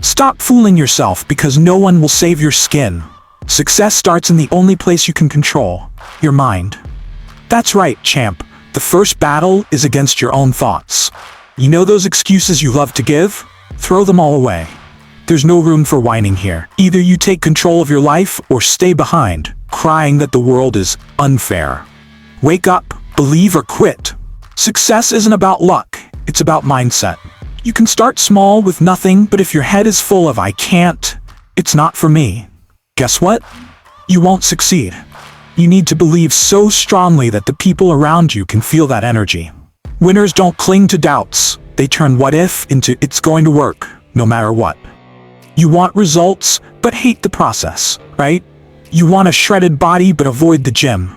Stop fooling yourself because no one will save your skin. Success starts in the only place you can control, your mind. That's right, champ. The first battle is against your own thoughts. You know those excuses you love to give? Throw them all away. There's no room for whining here. Either you take control of your life or stay behind, crying that the world is unfair. Wake up, believe or quit. Success isn't about luck, it's about mindset. You can start small with nothing, but if your head is full of "I can't," it's not for me, guess what? You won't succeed. You need to believe so strongly that the people around you can feel that energy. Winners don't cling to doubts. They turn what if into it's going to work, no matter what. You want results, but hate the process, right? You want a shredded body, but avoid the gym.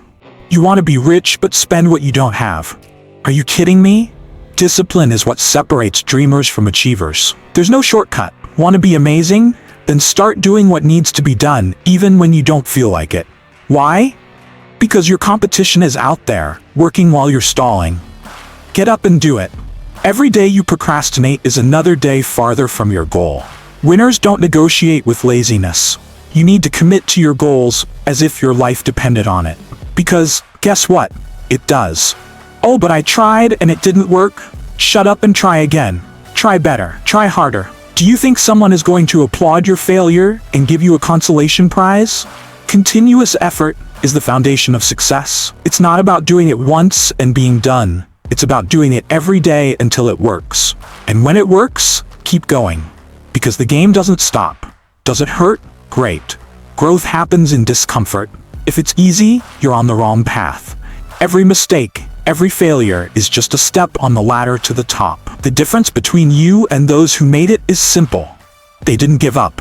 You want to be rich, but spend what you don't have. Are you kidding me? Discipline is what separates dreamers from achievers. There's no shortcut. Want to be amazing? Then start doing what needs to be done, even when you don't feel like it. Why? Because your competition is out there, working while you're stalling. Get up and do it. Every day you procrastinate is another day farther from your goal. Winners don't negotiate with laziness. You need to commit to your goals as if your life depended on it. Because, guess what? It does. Oh, but I tried and it didn't work. Shut up and try again. Try better. Try harder. Do you think someone is going to applaud your failure and give you a consolation prize? Continuous effort is the foundation of success. It's not about doing it once and being done. It's about doing it every day until it works. And when it works, keep going. Because the game doesn't stop. Does it hurt? Great. Growth happens in discomfort. If it's easy, you're on the wrong path. Every mistake, every failure is just a step on the ladder to the top. The difference between you and those who made it is simple. They didn't give up.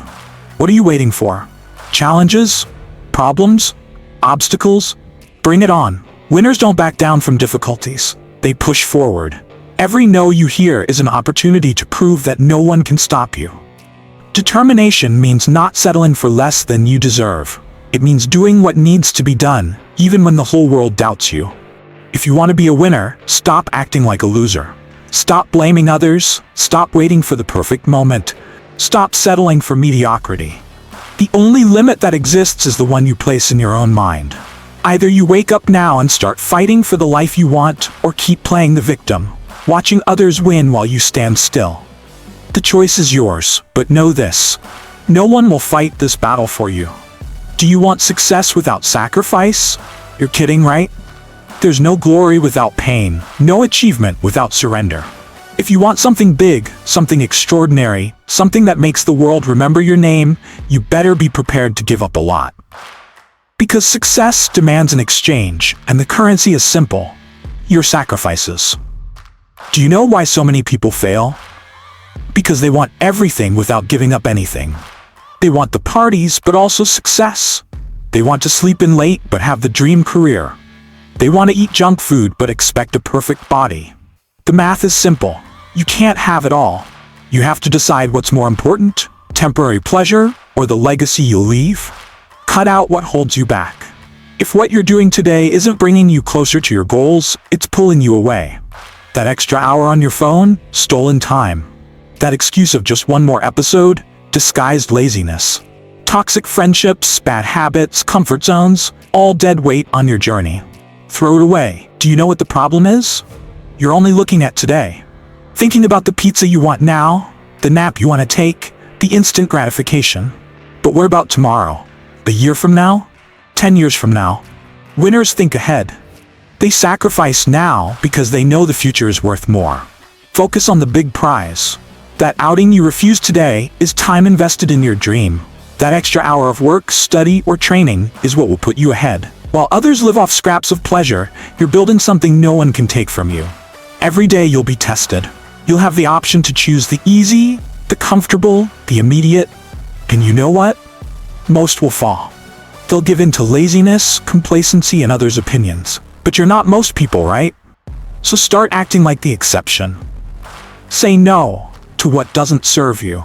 What are you waiting for? Challenges? Problems? Obstacles? Bring it on. Winners don't back down from difficulties. They push forward. Every no you hear is an opportunity to prove that no one can stop you. Determination means not settling for less than you deserve. It means doing what needs to be done, even when the whole world doubts you. If you want to be a winner, stop acting like a loser. Stop blaming others. Stop waiting for the perfect moment. Stop settling for mediocrity. The only limit that exists is the one you place in your own mind. Either you wake up now and start fighting for the life you want, or keep playing the victim, watching others win while you stand still. The choice is yours, but know this: no one will fight this battle for you. Do you want success without sacrifice? You're kidding, right? There's no glory without pain, no achievement without surrender. If you want something big, something extraordinary, something that makes the world remember your name, you better be prepared to give up a lot. Because success demands an exchange, and the currency is simple: your sacrifices. Do you know why so many people fail? Because they want everything without giving up anything. They want the parties, but also success. They want to sleep in late, but have the dream career. They want to eat junk food, but expect a perfect body. The math is simple. You can't have it all. You have to decide what's more important: temporary pleasure or the legacy you'll leave. Cut out what holds you back. If what you're doing today isn't bringing you closer to your goals, it's pulling you away. That extra hour on your phone? Stolen time. That excuse of just one more episode? Disguised laziness. Toxic friendships, bad habits, comfort zones, all dead weight on your journey. Throw it away. Do you know what the problem is? You're only looking at today. Thinking about the pizza you want now, the nap you want to take, the instant gratification. But what about tomorrow? A year from now? 10 years from now? Winners think ahead. They sacrifice now because they know the future is worth more. Focus on the big prize. That outing you refuse today is time invested in your dream. That extra hour of work, study, or training is what will put you ahead. While others live off scraps of pleasure, you're building something no one can take from you. Every day you'll be tested. You'll have the option to choose the easy, the comfortable, the immediate. And you know what? Most will fall. They'll give in to laziness, complacency, and others' opinions. But you're not most people, right? So start acting like the exception. Say no to what doesn't serve you.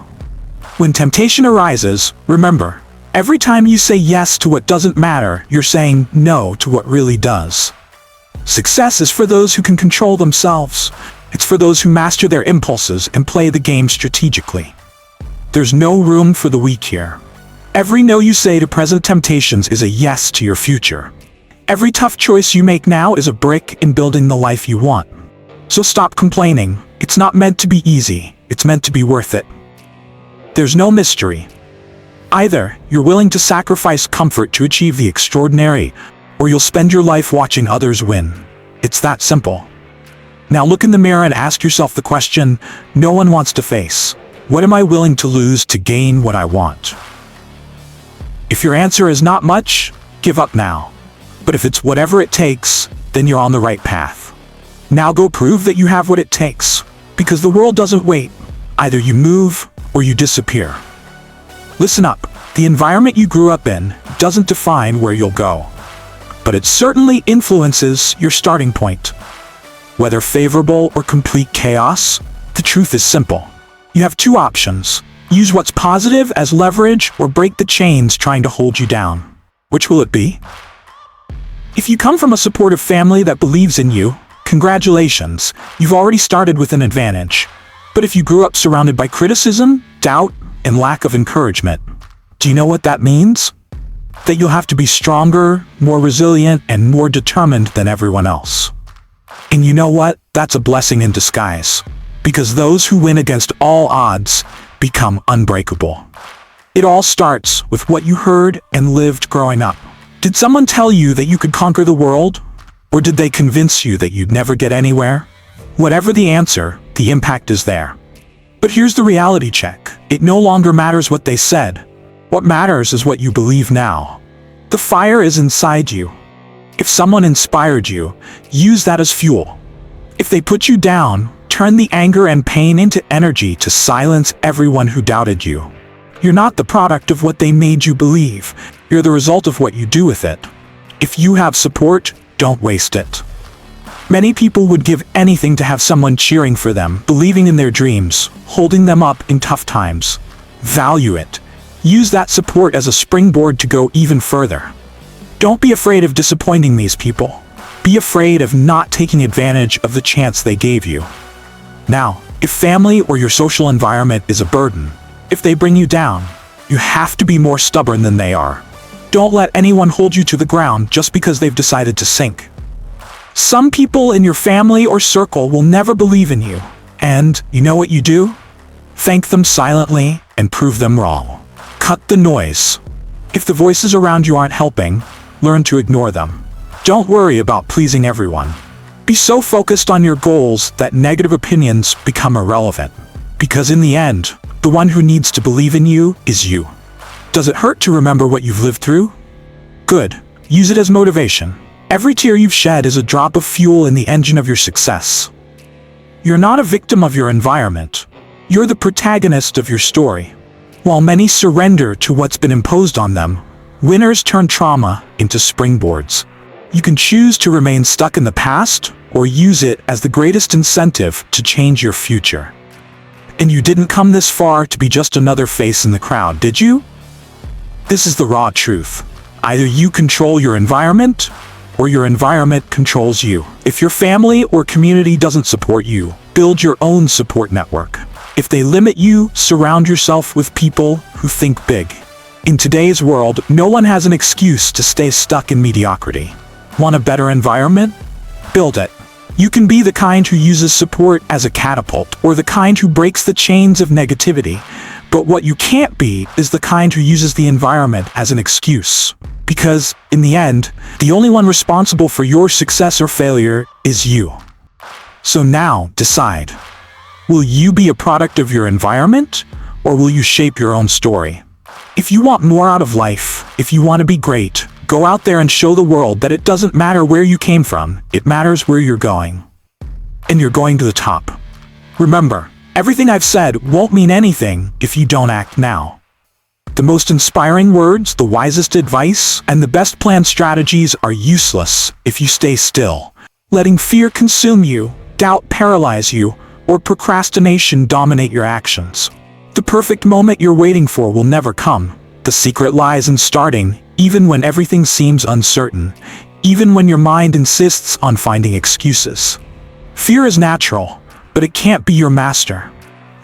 When temptation arises, remember, every time you say yes to what doesn't matter, you're saying no to what really does. Success is for those who can control themselves. It's for those who master their impulses and play the game strategically. There's no room for the weak here. Every no you say to present temptations is a yes to your future. Every tough choice you make now is a brick in building the life you want. So stop complaining. It's not meant to be easy. It's meant to be worth it. There's no mystery. Either you're willing to sacrifice comfort to achieve the extraordinary, or you'll spend your life watching others win. It's that simple. Now look in the mirror and ask yourself the question no one wants to face. What am I willing to lose to gain what I want? If your answer is not much, give up now. But if it's whatever it takes, then you're on the right path. Now go prove that you have what it takes, because the world doesn't wait. Either you move or you disappear. Listen up, the environment you grew up in doesn't define where you'll go, but it certainly influences your starting point. Whether favorable or complete chaos, the truth is simple. You have two options. Use what's positive as leverage or break the chains trying to hold you down. Which will it be? If you come from a supportive family that believes in you, congratulations, you've already started with an advantage. But if you grew up surrounded by criticism, doubt, and lack of encouragement, do you know what that means? That you'll have to be stronger, more resilient, and more determined than everyone else. And you know what? That's a blessing in disguise. Because those who win against all odds become unbreakable. It all starts with what you heard and lived growing up. Did someone tell you that you could conquer the world? Or did they convince you that you'd never get anywhere? Whatever the answer, the impact is there. But here's the reality check. It no longer matters what they said. What matters is what you believe now. The fire is inside you. If someone inspired you, use that as fuel. If they put you down, turn the anger and pain into energy to silence everyone who doubted you. You're not the product of what they made you believe. You're the result of what you do with it. If you have support, don't waste it. Many people would give anything to have someone cheering for them, believing in their dreams, holding them up in tough times. Value it. Use that support as a springboard to go even further. Don't be afraid of disappointing these people. Be afraid of not taking advantage of the chance they gave you. Now, if family or your social environment is a burden, if they bring you down, you have to be more stubborn than they are. Don't let anyone hold you to the ground just because they've decided to sink. Some people in your family or circle will never believe in you. And you know what you do? Thank them silently and prove them wrong. Cut the noise. If the voices around you aren't helping, learn to ignore them. Don't worry about pleasing everyone. Be so focused on your goals that negative opinions become irrelevant. Because in the end, the one who needs to believe in you is you. Does it hurt to remember what you've lived through? Good. Use it as motivation. Every tear you've shed is a drop of fuel in the engine of your success. You're not a victim of your environment. You're the protagonist of your story. While many surrender to what's been imposed on them, winners turn trauma into springboards. You can choose to remain stuck in the past or use it as the greatest incentive to change your future. And you didn't come this far to be just another face in the crowd, did you? This is the raw truth. Either you control your environment, or your environment controls you. If your family or community doesn't support you, build your own support network. If they limit you, surround yourself with people who think big. In today's world, no one has an excuse to stay stuck in mediocrity. Want a better environment? Build it. You can be the kind who uses support as a catapult, or the kind who breaks the chains of negativity. But what you can't be is the kind who uses the environment as an excuse. Because, in the end, the only one responsible for your success or failure is you. So now, decide. Will you be a product of your environment, or will you shape your own story? If you want more out of life, if you want to be great, go out there and show the world that it doesn't matter where you came from, it matters where you're going. And you're going to the top. Remember, everything I've said won't mean anything if you don't act now. The most inspiring words, the wisest advice, and the best planned strategies are useless if you stay still, letting fear consume you, doubt paralyze you, or procrastination dominate your actions. The perfect moment you're waiting for will never come. The secret lies in starting, even when everything seems uncertain, even when your mind insists on finding excuses. Fear is natural, but it can't be your master.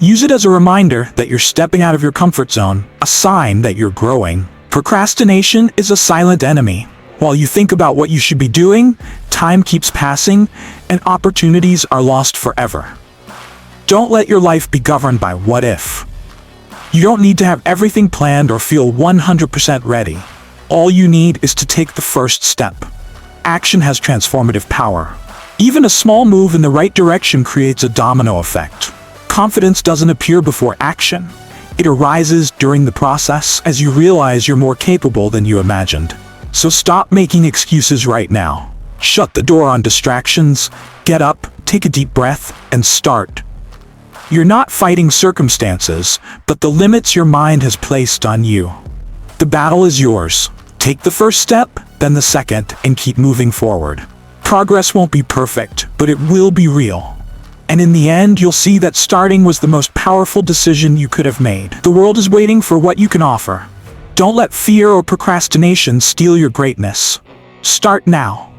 Use it as a reminder that you're stepping out of your comfort zone, a sign that you're growing. Procrastination is a silent enemy. While you think about what you should be doing, time keeps passing, and opportunities are lost forever. Don't let your life be governed by what if. You don't need to have everything planned or feel 100% ready. All you need is to take the first step. Action has transformative power. Even a small move in the right direction creates a domino effect. Confidence doesn't appear before action. It arises during the process as you realize you're more capable than you imagined. So stop making excuses right now. Shut the door on distractions, get up, take a deep breath, and start. You're not fighting circumstances, but the limits your mind has placed on you. The battle is yours. Take the first step, then the second, and keep moving forward. Progress won't be perfect, but it will be real. And in the end, you'll see that starting was the most powerful decision you could have made. The world is waiting for what you can offer. Don't let fear or procrastination steal your greatness. Start now.